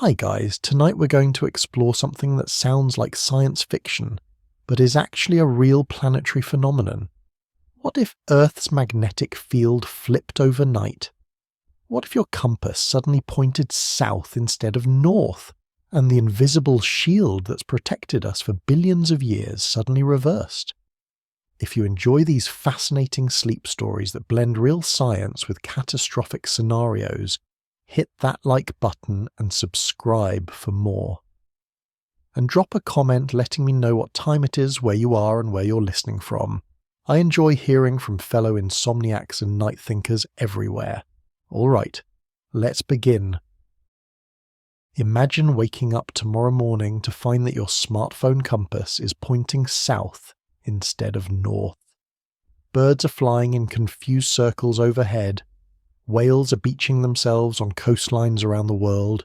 Hi guys, tonight we're going to explore something that sounds like science fiction, but is actually a real planetary phenomenon. What if Earth's magnetic field flipped overnight? What if your compass suddenly pointed south instead of north, and the invisible shield that's protected us for billions of years suddenly reversed? If you enjoy these fascinating sleep stories that blend real science with catastrophic scenarios, hit that like button and subscribe for more. And drop a comment letting me know what time it is, where you are, and where you're listening from. I enjoy hearing from fellow insomniacs and night thinkers everywhere. Alright, let's begin. Imagine waking up tomorrow morning to find that your smartphone compass is pointing south instead of north. Birds are flying in confused circles overhead, whales are beaching themselves on coastlines around the world,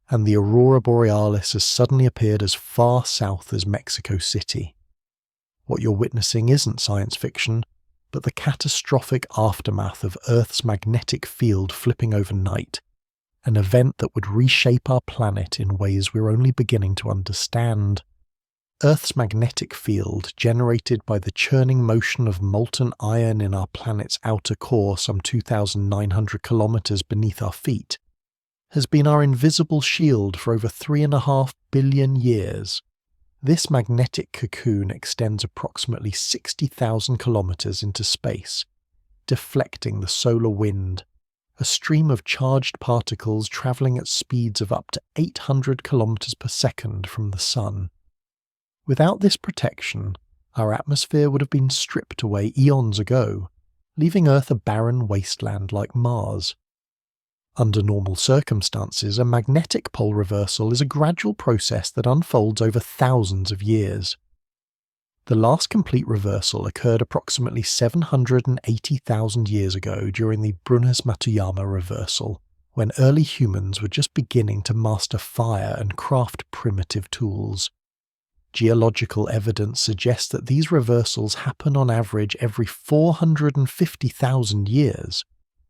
and the Aurora Borealis has suddenly appeared as far south as Mexico City. What you're witnessing isn't science fiction, but the catastrophic aftermath of Earth's magnetic field flipping overnight, an event that would reshape our planet in ways we're only beginning to understand. Earth's magnetic field, generated by the churning motion of molten iron in our planet's outer core some 2,900 kilometers beneath our feet, has been our invisible shield for over 3.5 billion years. This magnetic cocoon extends approximately 60,000 kilometers into space, deflecting the solar wind, a stream of charged particles traveling at speeds of up to 800 kilometers per second from the Sun. Without this protection, our atmosphere would have been stripped away eons ago, leaving Earth a barren wasteland like Mars. Under normal circumstances, a magnetic pole reversal is a gradual process that unfolds over thousands of years. The last complete reversal occurred approximately 780,000 years ago during the Brunhes-Matuyama reversal, when early humans were just beginning to master fire and craft primitive tools. Geological evidence suggests that these reversals happen on average every 450,000 years,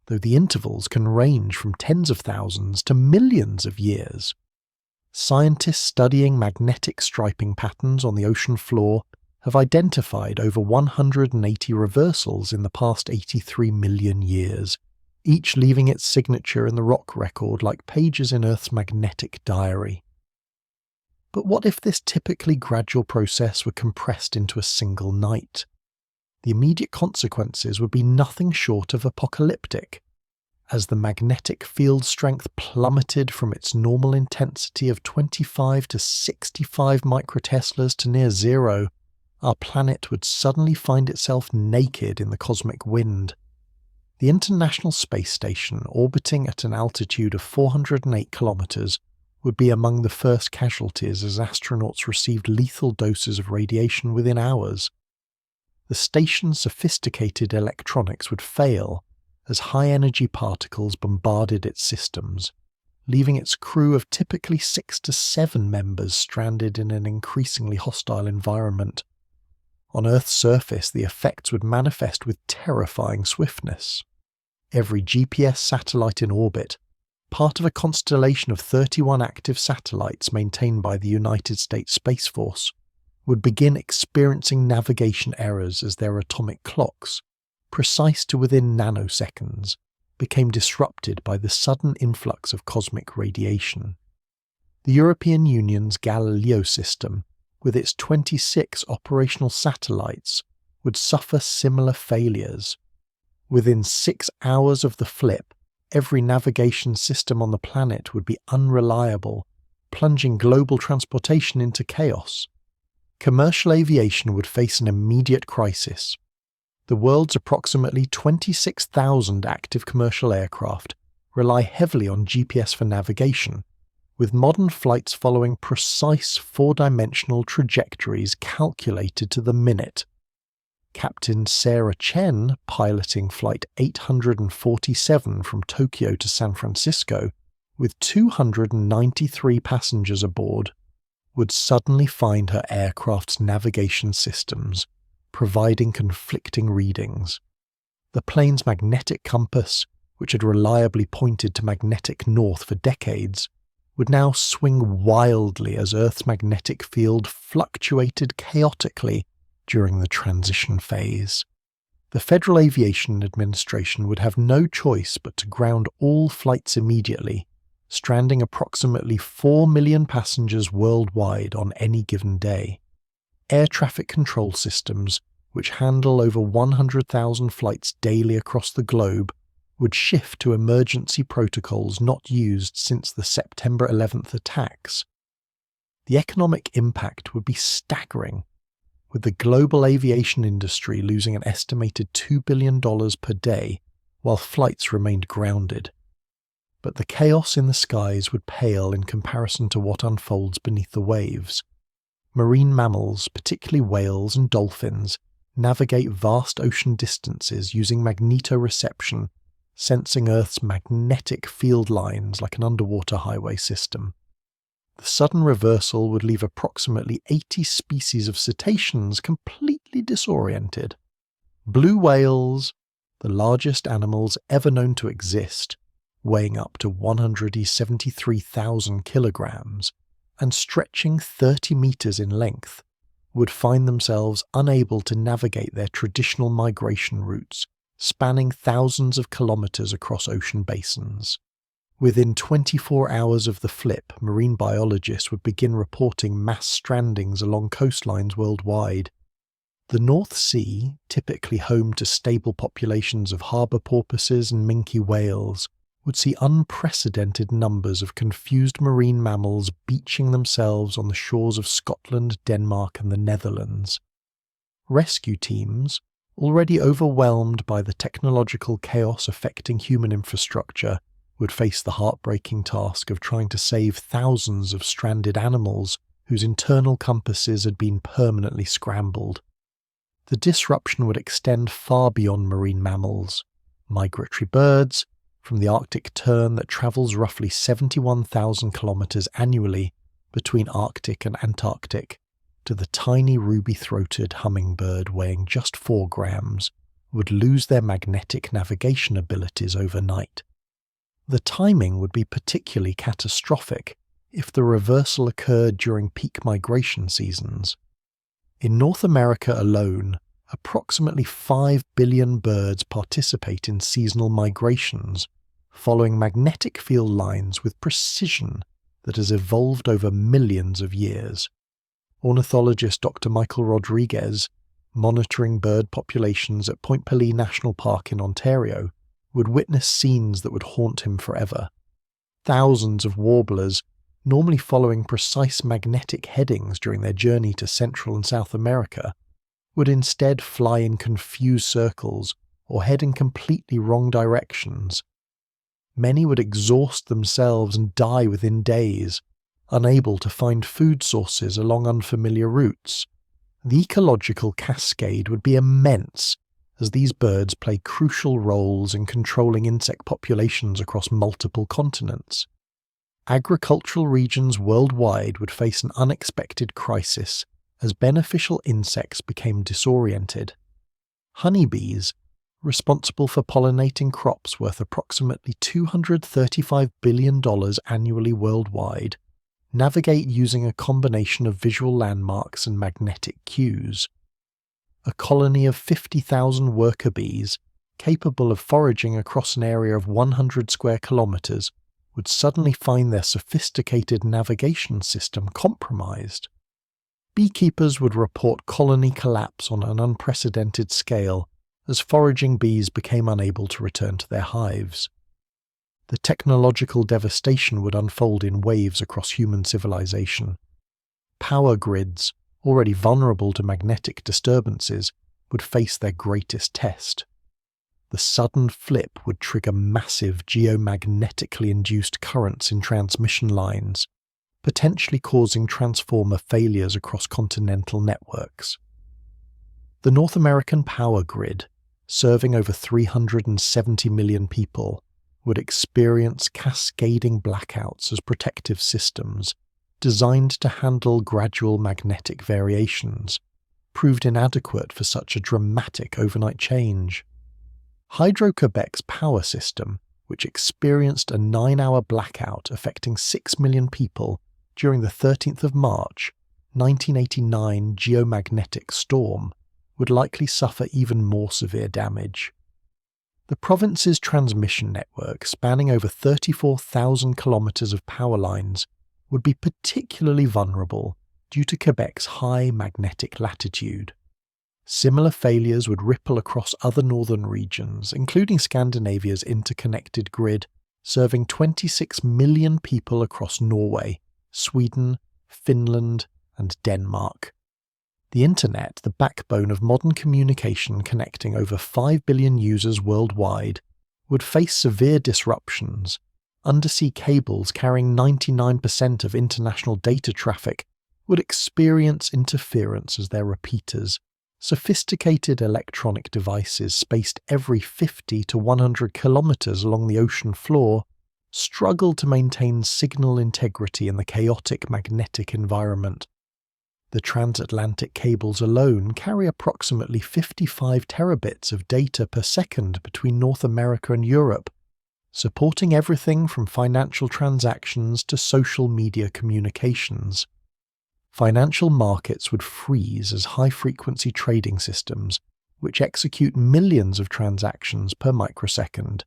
though the intervals can range from tens of thousands to millions of years. Scientists studying magnetic striping patterns on the ocean floor have identified over 180 reversals in the past 83 million years, each leaving its signature in the rock record like pages in Earth's magnetic diary. But what if this typically gradual process were compressed into a single night? The immediate consequences would be nothing short of apocalyptic. As the magnetic field strength plummeted from its normal intensity of 25 to 65 microteslas to near zero, our planet would suddenly find itself naked in the cosmic wind. The International Space Station, orbiting at an altitude of 408 kilometers, would be among the first casualties as astronauts received lethal doses of radiation within hours. The station's sophisticated electronics would fail as high-energy particles bombarded its systems, leaving its crew of typically 6 to 7 members stranded in an increasingly hostile environment. On Earth's surface, the effects would manifest with terrifying swiftness. Every GPS satellite in orbit, part of a constellation of 31 active satellites maintained by the United States Space Force, would begin experiencing navigation errors as their atomic clocks, precise to within nanoseconds, became disrupted by the sudden influx of cosmic radiation. The European Union's Galileo system, with its 26 operational satellites, would suffer similar failures. Within 6 hours of the flip, every navigation system on the planet would be unreliable, plunging global transportation into chaos. Commercial aviation would face an immediate crisis. The world's approximately 26,000 active commercial aircraft rely heavily on GPS for navigation, with modern flights following precise four-dimensional trajectories calculated to the minute. Captain Sarah Chen, piloting Flight 847 from Tokyo to San Francisco, with 293 passengers aboard, would suddenly find her aircraft's navigation systems providing conflicting readings. The plane's magnetic compass, which had reliably pointed to magnetic north for decades, would now swing wildly as Earth's magnetic field fluctuated chaotically during the transition phase. The Federal Aviation Administration would have no choice but to ground all flights immediately, stranding approximately 4 million passengers worldwide on any given day. Air traffic control systems, which handle over 100,000 flights daily across the globe, would shift to emergency protocols not used since the September 11th attacks. The economic impact would be staggering, with the global aviation industry losing an estimated $2 billion per day while flights remained grounded. But the chaos in the skies would pale in comparison to what unfolds beneath the waves. Marine mammals, particularly whales and dolphins, navigate vast ocean distances using magnetoreception, sensing Earth's magnetic field lines like an underwater highway system. The sudden reversal would leave approximately 80 species of cetaceans completely disoriented. Blue whales, the largest animals ever known to exist, weighing up to 173,000 kilograms and stretching 30 meters in length, would find themselves unable to navigate their traditional migration routes, spanning thousands of kilometers across ocean basins. Within 24 hours of the flip, marine biologists would begin reporting mass strandings along coastlines worldwide. The North Sea, typically home to stable populations of harbour porpoises and minke whales, would see unprecedented numbers of confused marine mammals beaching themselves on the shores of Scotland, Denmark, and the Netherlands. Rescue teams, already overwhelmed by the technological chaos affecting human infrastructure, would face the heartbreaking task of trying to save thousands of stranded animals whose internal compasses had been permanently scrambled. The disruption would extend far beyond marine mammals. Migratory birds, from the Arctic tern that travels roughly 71,000 kilometers annually between Arctic and Antarctic, to the tiny ruby-throated hummingbird weighing just 4 grams, would lose their magnetic navigation abilities overnight. The timing would be particularly catastrophic if the reversal occurred during peak migration seasons. In North America alone, approximately 5 billion birds participate in seasonal migrations, following magnetic field lines with precision that has evolved over millions of years. Ornithologist Dr. Michael Rodriguez, monitoring bird populations at Point Pelee National Park in Ontario, would witness scenes that would haunt him forever. Thousands of warblers, normally following precise magnetic headings during their journey to Central and South America, would instead fly in confused circles or head in completely wrong directions. Many would exhaust themselves and die within days, unable to find food sources along unfamiliar routes. The ecological cascade would be immense, as these birds play crucial roles in controlling insect populations across multiple continents. Agricultural regions worldwide would face an unexpected crisis as beneficial insects became disoriented. Honeybees, responsible for pollinating crops worth approximately $235 billion annually worldwide, navigate using a combination of visual landmarks and magnetic cues. A colony of 50,000 worker bees, capable of foraging across an area of 100 square kilometers, would suddenly find their sophisticated navigation system compromised. Beekeepers would report colony collapse on an unprecedented scale as foraging bees became unable to return to their hives. The technological devastation would unfold in waves across human civilization. Power grids, already vulnerable to magnetic disturbances, would face their greatest test. The sudden flip would trigger massive geomagnetically induced currents in transmission lines, potentially causing transformer failures across continental networks. The North American power grid, serving over 370 million people, would experience cascading blackouts as protective systems, designed to handle gradual magnetic variations, proved inadequate for such a dramatic overnight change. Hydro-Quebec's power system, which experienced a 9-hour blackout affecting 6 million people during the 13th of March, 1989 geomagnetic storm, would likely suffer even more severe damage. The province's transmission network, spanning over 34,000 kilometres of power lines, would be particularly vulnerable due to Quebec's high magnetic latitude. Similar failures would ripple across other northern regions, including Scandinavia's interconnected grid, serving 26 million people across Norway, Sweden, Finland, and Denmark. The Internet, the backbone of modern communication connecting over 5 billion users worldwide, would face severe disruptions. Undersea cables carrying 99% of international data traffic would experience interference as their repeaters. Sophisticated electronic devices spaced every 50 to 100 kilometers along the ocean floor struggled to maintain signal integrity in the chaotic magnetic environment. The transatlantic cables alone carry approximately 55 terabits of data per second between North America and Europe, supporting everything from financial transactions to social media communications. Financial markets would freeze as high-frequency trading systems, which execute millions of transactions per microsecond,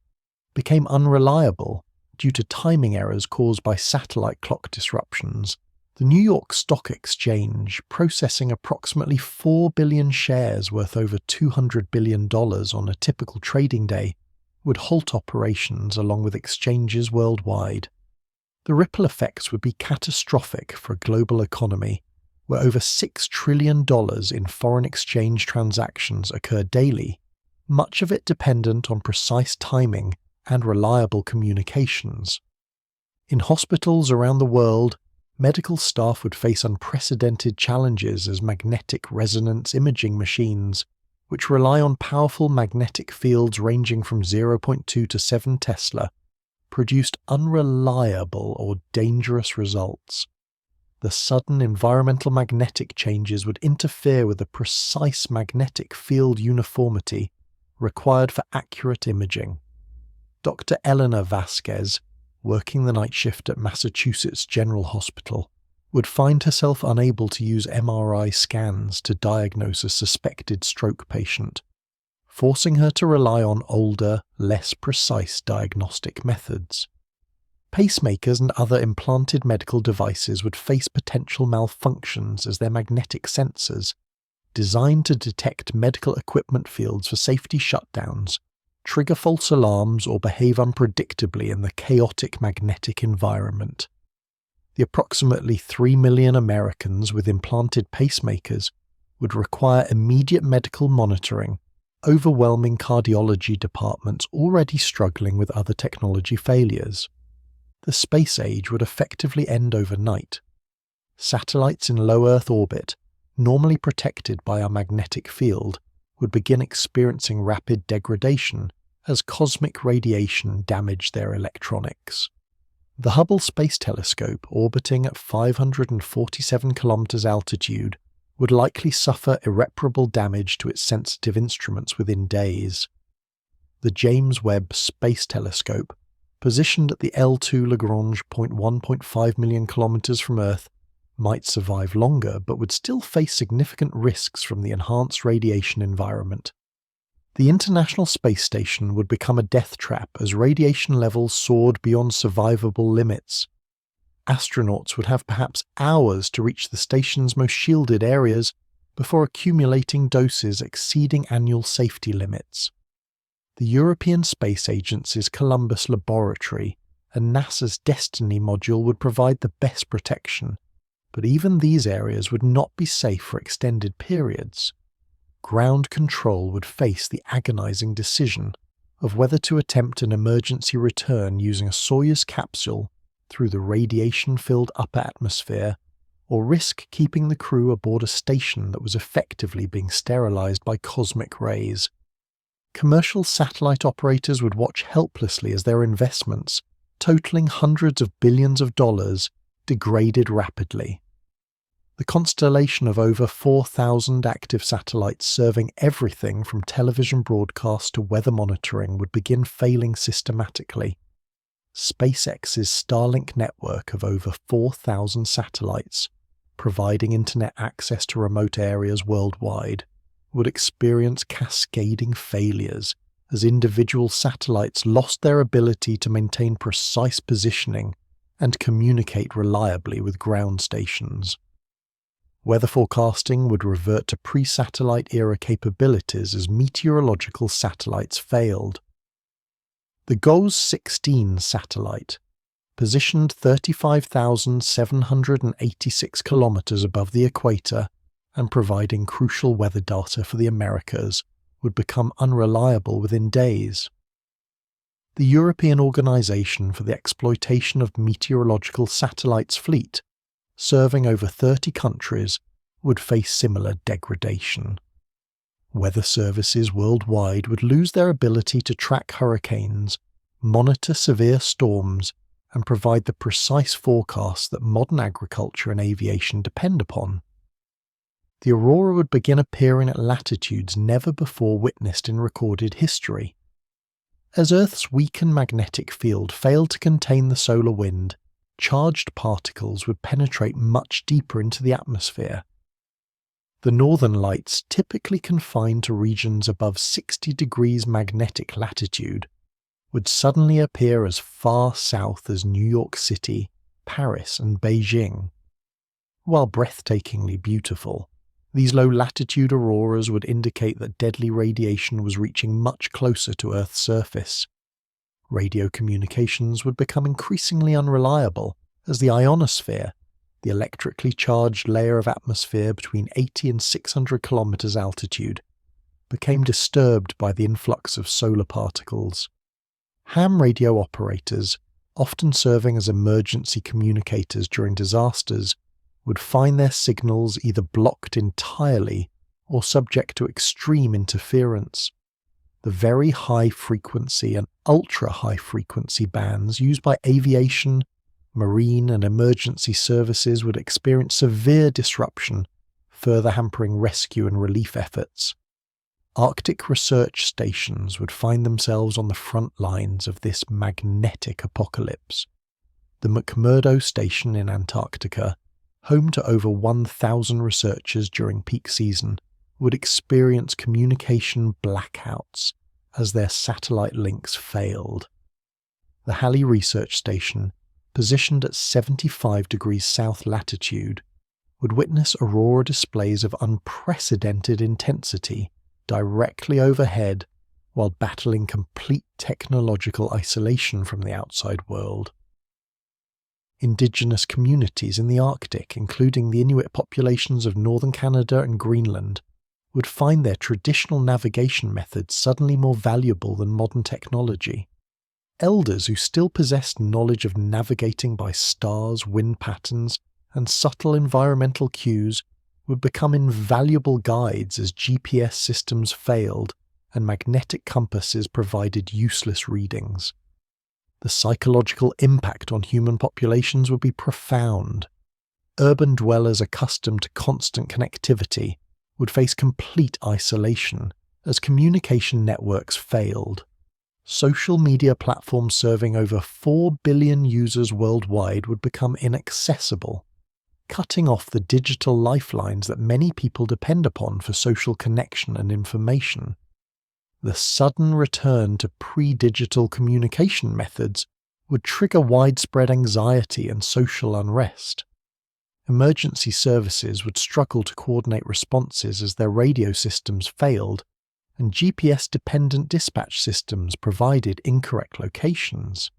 became unreliable due to timing errors caused by satellite clock disruptions. The New York Stock Exchange, processing approximately 4 billion shares worth over $200 billion on a typical trading day, would halt operations along with exchanges worldwide. The ripple effects would be catastrophic for a global economy, where over $6 trillion in foreign exchange transactions occur daily, much of it dependent on precise timing and reliable communications. In hospitals around the world, medical staff would face unprecedented challenges as magnetic resonance imaging machines, which rely on powerful magnetic fields ranging from 0.2 to 7 Tesla, produced unreliable or dangerous results. The sudden environmental magnetic changes would interfere with the precise magnetic field uniformity required for accurate imaging. Dr. Eleanor Vasquez, working the night shift at Massachusetts General Hospital, would find herself unable to use MRI scans to diagnose a suspected stroke patient, forcing her to rely on older, less precise diagnostic methods. Pacemakers and other implanted medical devices would face potential malfunctions as their magnetic sensors, designed to detect medical equipment fields for safety shutdowns, trigger false alarms or behave unpredictably in the chaotic magnetic environment. The approximately 3 million Americans with implanted pacemakers would require immediate medical monitoring, overwhelming cardiology departments already struggling with other technology failures. The space age would effectively end overnight. Satellites in low Earth orbit, normally protected by our magnetic field, would begin experiencing rapid degradation as cosmic radiation damaged their electronics. The Hubble Space Telescope, orbiting at 547 kilometers altitude, would likely suffer irreparable damage to its sensitive instruments within days. The James Webb Space Telescope, positioned at the L2 Lagrange point 1.5 million kilometers from Earth, might survive longer but would still face significant risks from the enhanced radiation environment. The International Space Station would become a death trap as radiation levels soared beyond survivable limits. Astronauts would have perhaps hours to reach the station's most shielded areas before accumulating doses exceeding annual safety limits. The European Space Agency's Columbus Laboratory and NASA's Destiny module would provide the best protection, but even these areas would not be safe for extended periods. Ground control would face the agonizing decision of whether to attempt an emergency return using a Soyuz capsule through the radiation-filled upper atmosphere, or risk keeping the crew aboard a station that was effectively being sterilized by cosmic rays. Commercial satellite operators would watch helplessly as their investments, totaling hundreds of billions of dollars, degraded rapidly. The The constellation of over 4,000 active satellites serving everything from television broadcasts to weather monitoring would begin failing systematically. SpaceX's Starlink network of over 4,000 satellites, providing internet access to remote areas worldwide, would experience cascading failures as individual satellites lost their ability to maintain precise positioning and communicate reliably with ground stations. Weather forecasting would revert to pre-satellite era capabilities as meteorological satellites failed. The GOES-16 satellite, positioned 35,786 kilometers above the equator and providing crucial weather data for the Americas, would become unreliable within days. The European Organization for the Exploitation of Meteorological Satellites fleet, serving over 30 countries, would face similar degradation. Weather services worldwide would lose their ability to track hurricanes, monitor severe storms, and provide the precise forecasts that modern agriculture and aviation depend upon. The aurora would begin appearing at latitudes never before witnessed in recorded history. As Earth's weakened magnetic field failed to contain the solar wind, charged particles would penetrate much deeper into the atmosphere. The northern lights, typically confined to regions above 60 degrees magnetic latitude, would suddenly appear as far south as New York City, Paris, and Beijing. While breathtakingly beautiful, these low-latitude auroras would indicate that deadly radiation was reaching much closer to Earth's surface. Radio communications would become increasingly unreliable as the ionosphere, the electrically charged layer of atmosphere between 80 and 600 kilometers altitude, became disturbed by the influx of solar particles. Ham radio operators, often serving as emergency communicators during disasters, would find their signals either blocked entirely or subject to extreme interference. The very high-frequency and ultra-high-frequency bands used by aviation, marine and emergency services would experience severe disruption, further hampering rescue and relief efforts. Arctic research stations would find themselves on the front lines of this magnetic apocalypse. The McMurdo Station in Antarctica, home to over 1,000 researchers during peak season, would experience communication blackouts as their satellite links failed. The Halley Research Station, positioned at 75 degrees south latitude, would witness aurora displays of unprecedented intensity directly overhead while battling complete technological isolation from the outside world. Indigenous communities in the Arctic, including the Inuit populations of northern Canada and Greenland, would find their traditional navigation methods suddenly more valuable than modern technology. Elders who still possessed knowledge of navigating by stars, wind patterns, and subtle environmental cues would become invaluable guides as GPS systems failed and magnetic compasses provided useless readings. The psychological impact on human populations would be profound. Urban dwellers accustomed to constant connectivity would face complete isolation as communication networks failed. Social media platforms serving over 4 billion users worldwide would become inaccessible, cutting off the digital lifelines that many people depend upon for social connection and information. The sudden return to pre-digital communication methods would trigger widespread anxiety and social unrest. Emergency services would struggle to coordinate responses as their radio systems failed, and GPS-dependent dispatch systems provided incorrect locations.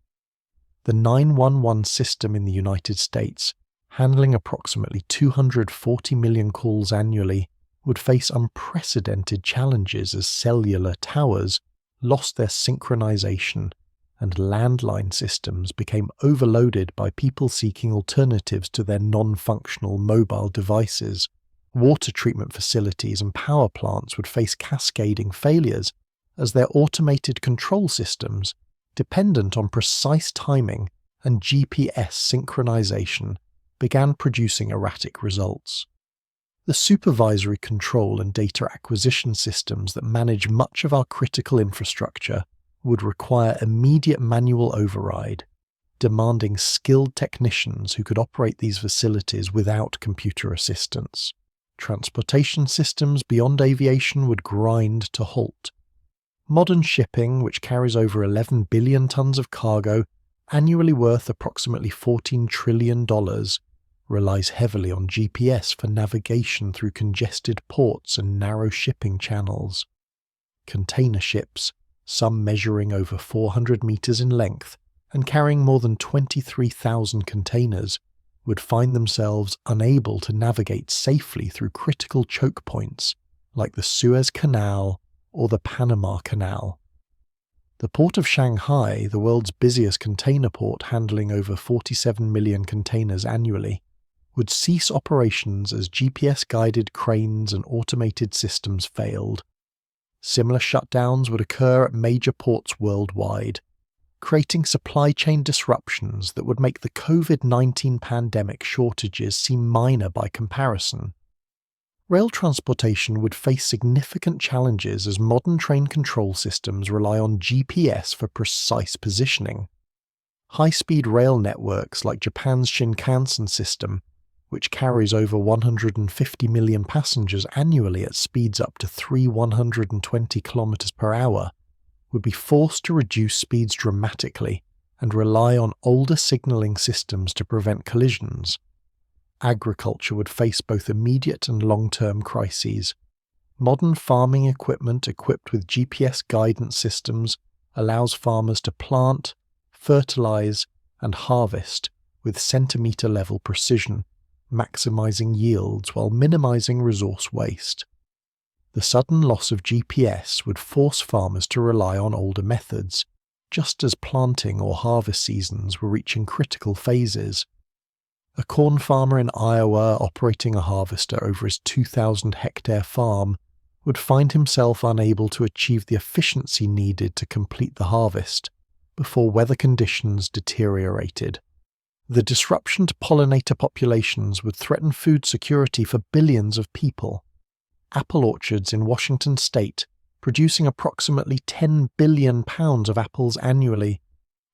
The 911 system in the United States, handling approximately 240 million calls annually, would face unprecedented challenges as cellular towers lost their synchronization and landline systems became overloaded by people seeking alternatives to their non-functional mobile devices. Water treatment facilities and power plants would face cascading failures as their automated control systems, dependent on precise timing and GPS synchronization, began producing erratic results. The supervisory control and data acquisition systems that manage much of our critical infrastructure would require immediate manual override, demanding skilled technicians who could operate these facilities without computer assistance. Transportation systems beyond aviation would grind to halt. Modern shipping, which carries over 11 billion tons of cargo, annually worth approximately $14 trillion, relies heavily on GPS for navigation through congested ports and narrow shipping channels. Container ships, some measuring over 400 meters in length and carrying more than 23,000 containers, would find themselves unable to navigate safely through critical choke points like the Suez Canal or the Panama Canal. The port of Shanghai, the world's busiest container port handling over 47 million containers annually, would cease operations as GPS-guided cranes and automated systems failed. Similar shutdowns would occur at major ports worldwide, creating supply chain disruptions that would make the COVID-19 pandemic shortages seem minor by comparison. Rail transportation would face significant challenges as modern train control systems rely on GPS for precise positioning. High-speed rail networks like Japan's Shinkansen system, which carries over 150 million passengers annually at speeds up to 120 km per hour, would be forced to reduce speeds dramatically and rely on older signalling systems to prevent collisions. Agriculture would face both immediate and long-term crises. Modern farming equipment equipped with GPS guidance systems allows farmers to plant, fertilize, and harvest with centimeter-level precision, maximizing yields while minimizing resource waste. The sudden loss of GPS would force farmers to rely on older methods, just as planting or harvest seasons were reaching critical phases. A corn farmer in Iowa operating a harvester over his 2,000-hectare farm would find himself unable to achieve the efficiency needed to complete the harvest before weather conditions deteriorated. The disruption to pollinator populations would threaten food security for billions of people. Apple orchards in Washington state, producing approximately 10 billion pounds of apples annually,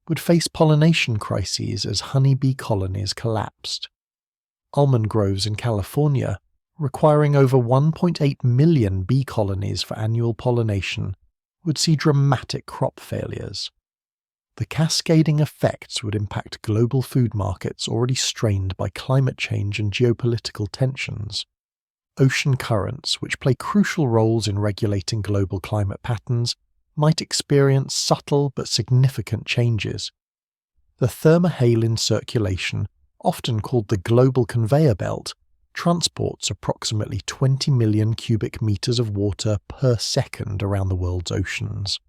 would face pollination crises as honeybee colonies collapsed. Almond groves in California, requiring over 1.8 million bee colonies for annual pollination, would see dramatic crop failures. The cascading effects would impact global food markets already strained by climate change and geopolitical tensions. Ocean currents, which play crucial roles in regulating global climate patterns, might experience subtle but significant changes. The thermohaline circulation, often called the global conveyor belt, transports approximately 20 million cubic meters of water per second around the world's oceans.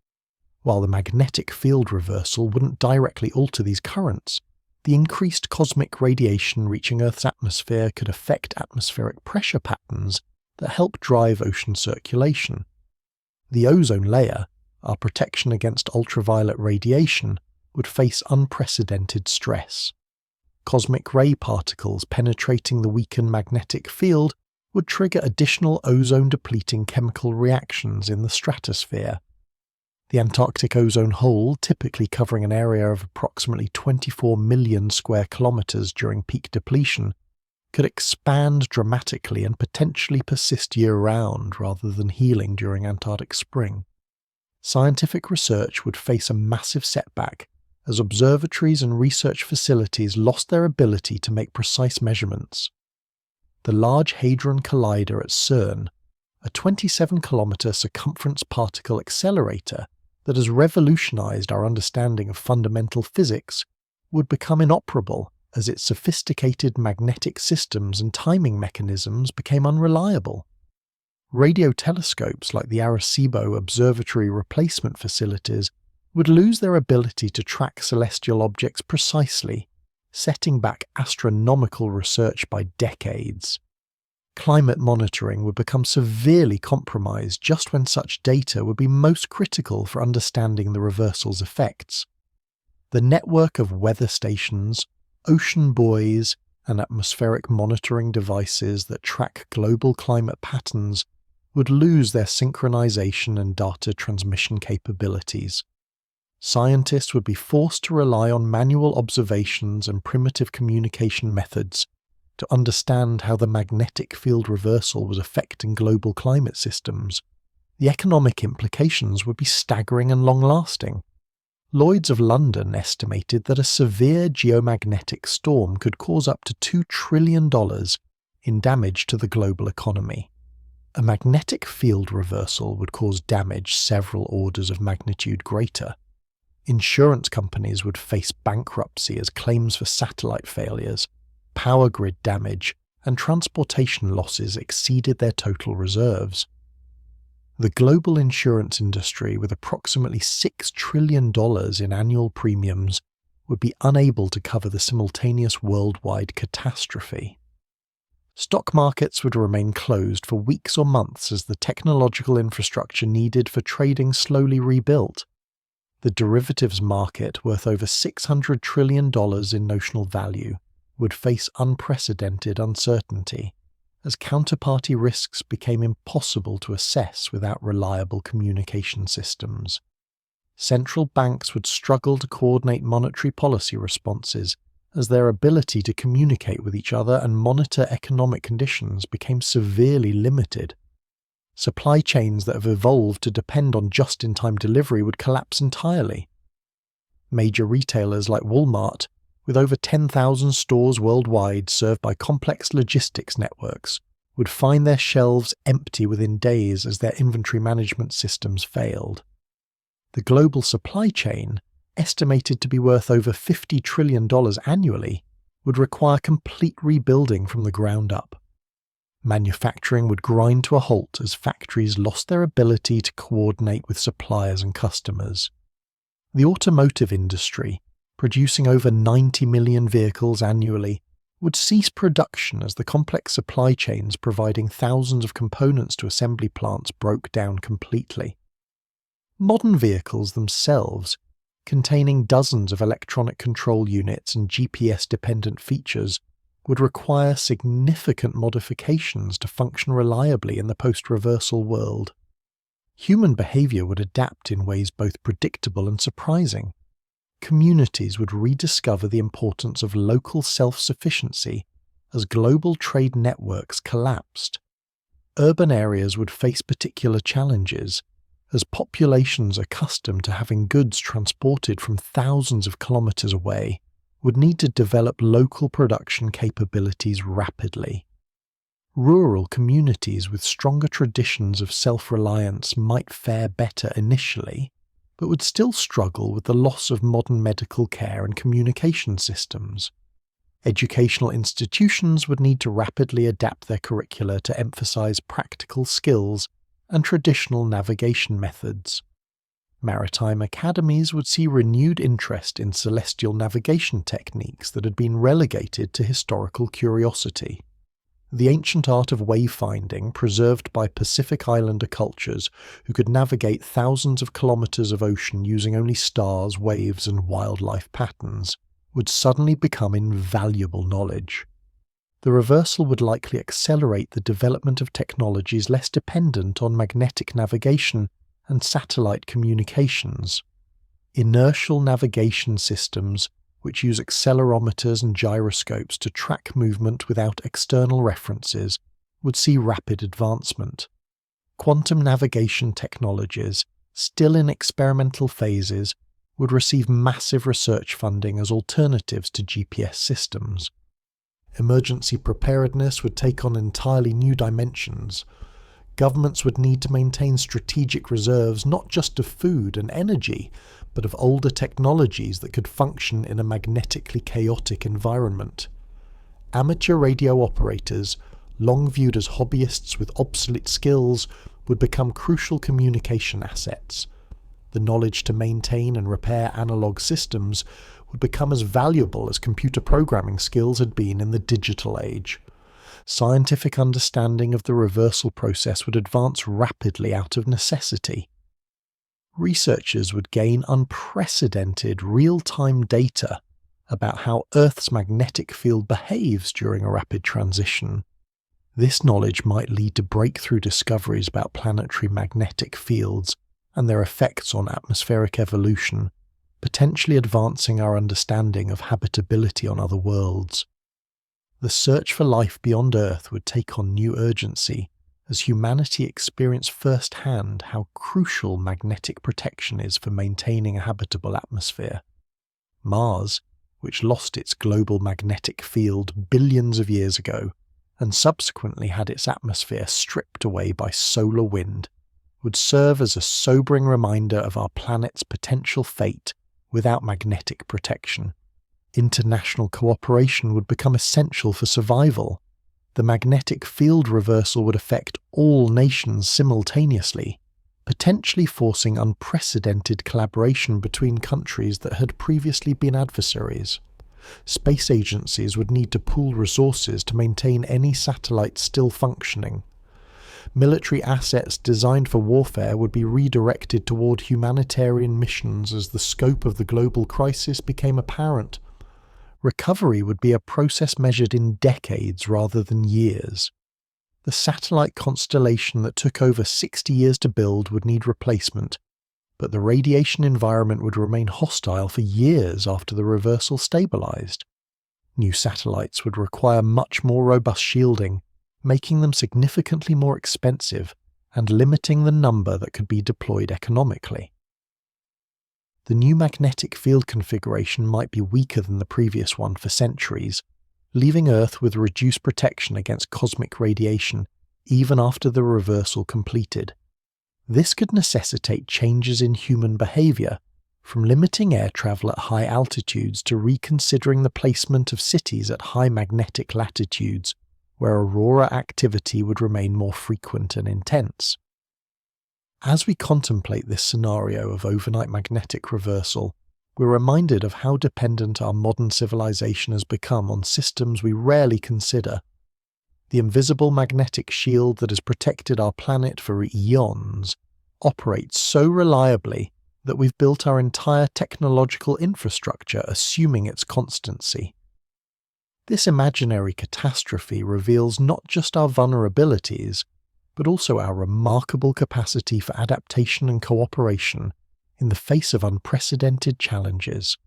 While the magnetic field reversal wouldn't directly alter these currents, the increased cosmic radiation reaching Earth's atmosphere could affect atmospheric pressure patterns that help drive ocean circulation. The ozone layer, our protection against ultraviolet radiation, would face unprecedented stress. Cosmic ray particles penetrating the weakened magnetic field would trigger additional ozone-depleting chemical reactions in the stratosphere. The Antarctic ozone hole, typically covering an area of approximately 24 million square kilometers during peak depletion, could expand dramatically and potentially persist year-round rather than healing during Antarctic spring. Scientific research would face a massive setback as observatories and research facilities lost their ability to make precise measurements. The Large Hadron Collider at CERN, a 27-kilometer circumference particle accelerator that has revolutionized our understanding of fundamental physics, would become inoperable as its sophisticated magnetic systems and timing mechanisms became unreliable. Radio telescopes like the Arecibo Observatory Replacement Facilities would lose their ability to track celestial objects precisely, setting back astronomical research by decades. Climate monitoring would become severely compromised just when such data would be most critical for understanding the reversal's effects. The network of weather stations, ocean buoys, and atmospheric monitoring devices that track global climate patterns would lose their synchronization and data transmission capabilities. Scientists would be forced to rely on manual observations and primitive communication methods to understand how the magnetic field reversal was affecting global climate systems. The economic implications would be staggering and long-lasting. Lloyd's of London estimated that a severe geomagnetic storm could cause up to $2 trillion in damage to the global economy. A magnetic field reversal would cause damage several orders of magnitude greater. Insurance companies would face bankruptcy as claims for satellite failures, power grid damage, and transportation losses exceeded their total reserves. The global insurance industry, with approximately $6 trillion in annual premiums, would be unable to cover the simultaneous worldwide catastrophe. Stock markets would remain closed for weeks or months as the technological infrastructure needed for trading slowly rebuilt. The derivatives market, worth over $600 trillion in notional value, would face unprecedented uncertainty, as counterparty risks became impossible to assess without reliable communication systems. Central banks would struggle to coordinate monetary policy responses, as their ability to communicate with each other and monitor economic conditions became severely limited. Supply chains that have evolved to depend on just-in-time delivery would collapse entirely. Major retailers like Walmart, with over 10,000 stores worldwide served by complex logistics networks, would find their shelves empty within days as their inventory management systems failed. The global supply chain, estimated to be worth over $50 trillion annually, would require complete rebuilding from the ground up. Manufacturing would grind to a halt as factories lost their ability to coordinate with suppliers and customers. The automotive industry, producing over 90 million vehicles annually, would cease production as the complex supply chains providing thousands of components to assembly plants broke down completely. Modern vehicles themselves, containing dozens of electronic control units and GPS-dependent features, would require significant modifications to function reliably in the post-reversal world. Human behavior would adapt in ways both predictable and surprising. Communities would rediscover the importance of local self-sufficiency as global trade networks collapsed. Urban areas would face particular challenges, as populations accustomed to having goods transported from thousands of kilometers away would need to develop local production capabilities rapidly. Rural communities with stronger traditions of self-reliance might fare better initially, but would still struggle with the loss of modern medical care and communication systems. Educational institutions would need to rapidly adapt their curricula to emphasize practical skills and traditional navigation methods. Maritime academies would see renewed interest in celestial navigation techniques that had been relegated to historical curiosity. The ancient art of wayfinding, preserved by Pacific Islander cultures who could navigate thousands of kilometers of ocean using only stars, waves, and wildlife patterns, would suddenly become invaluable knowledge. The reversal would likely accelerate the development of technologies less dependent on magnetic navigation and satellite communications. Inertial navigation systems, which use accelerometers and gyroscopes to track movement without external references, would see rapid advancement. Quantum navigation technologies, still in experimental phases, would receive massive research funding as alternatives to GPS systems. Emergency preparedness would take on entirely new dimensions. Governments would need to maintain strategic reserves not just of food and energy, but of older technologies that could function in a magnetically chaotic environment. Amateur radio operators, long viewed as hobbyists with obsolete skills, would become crucial communication assets. The knowledge to maintain and repair analog systems would become as valuable as computer programming skills had been in the digital age. Scientific understanding of the reversal process would advance rapidly out of necessity. Researchers would gain unprecedented real-time data about how Earth's magnetic field behaves during a rapid transition. This knowledge might lead to breakthrough discoveries about planetary magnetic fields and their effects on atmospheric evolution, potentially advancing our understanding of habitability on other worlds. The search for life beyond Earth would take on new urgency as humanity experienced firsthand how crucial magnetic protection is for maintaining a habitable atmosphere. Mars, which lost its global magnetic field billions of years ago and subsequently had its atmosphere stripped away by solar wind, would serve as a sobering reminder of our planet's potential fate without magnetic protection. International cooperation would become essential for survival. The magnetic field reversal would affect all nations simultaneously, potentially forcing unprecedented collaboration between countries that had previously been adversaries. Space agencies would need to pool resources to maintain any satellites still functioning. Military assets designed for warfare would be redirected toward humanitarian missions as the scope of the global crisis became apparent. Recovery would be a process measured in decades rather than years. The satellite constellation that took over 60 years to build would need replacement, but the radiation environment would remain hostile for years after the reversal stabilized. New satellites would require much more robust shielding, making them significantly more expensive and limiting the number that could be deployed economically. The new magnetic field configuration might be weaker than the previous one for centuries, leaving Earth with reduced protection against cosmic radiation even after the reversal completed. This could necessitate changes in human behavior, from limiting air travel at high altitudes to reconsidering the placement of cities at high magnetic latitudes, where aurora activity would remain more frequent and intense. As we contemplate this scenario of overnight magnetic reversal, we're reminded of how dependent our modern civilization has become on systems we rarely consider. The invisible magnetic shield that has protected our planet for eons operates so reliably that we've built our entire technological infrastructure assuming its constancy. This imaginary catastrophe reveals not just our vulnerabilities, but also our remarkable capacity for adaptation and cooperation in the face of unprecedented challenges.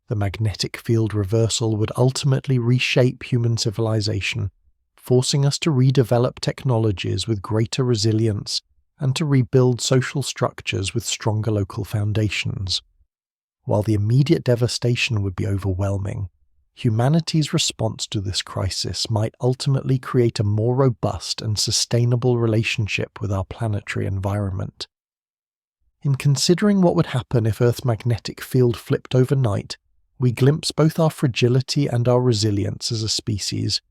The magnetic field reversal would ultimately reshape human civilization, forcing us to redevelop technologies with greater resilience and to rebuild social structures with stronger local foundations. While the immediate devastation would be overwhelming, humanity's response to this crisis might ultimately create a more robust and sustainable relationship with our planetary environment. In considering what would happen if Earth's magnetic field flipped overnight, we glimpse both our fragility and our resilience as a species,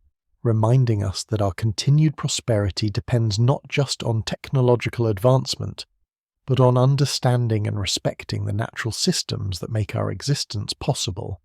reminding us that our continued prosperity depends not just on technological advancement, but on understanding and respecting the natural systems that make our existence possible.